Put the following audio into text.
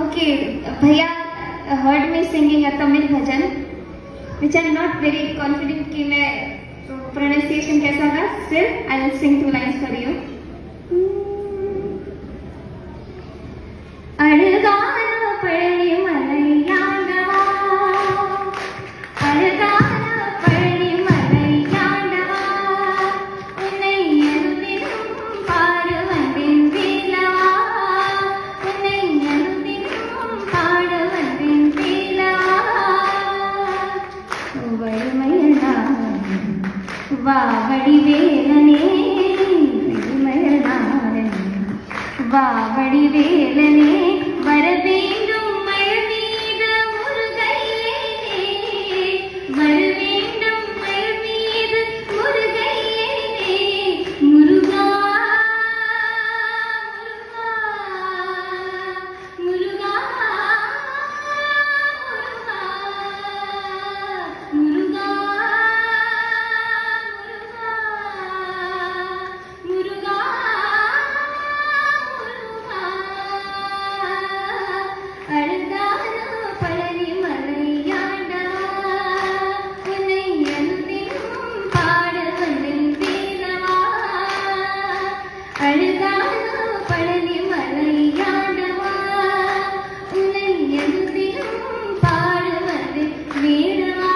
Okay, Bhaiya heard me singing a Tamil bhajan, which I'm not very confident कि मैं pronunciation कैसा होगा. Still, I will sing 2 lines for you. अड़गाना पड़नी मलैयाडवा, अड़गाना पड़नी मलैयाडवा, उन्नै अनुदिनम पार वंदिन दिलवा, उन्नै अनुदिनम पार वंदिन दिलवा, वैमयना वावड़ी वेलने, वैमयना वावड़ी वेलने வரவேண்டும் மழமீது முருகையனே, வரவேண்டும் மழமீது முருகையனே, முருகா முருகா முருகா முருகா முருகா அழகான பழனி மலையாண்டவா, உன்னை அனுதினம் பாட வந்தேன் வீரவா, அழகான பழனி மலையாண்டவா, உன்னை அனுதினம் பாட வந்தேன் வீரவா.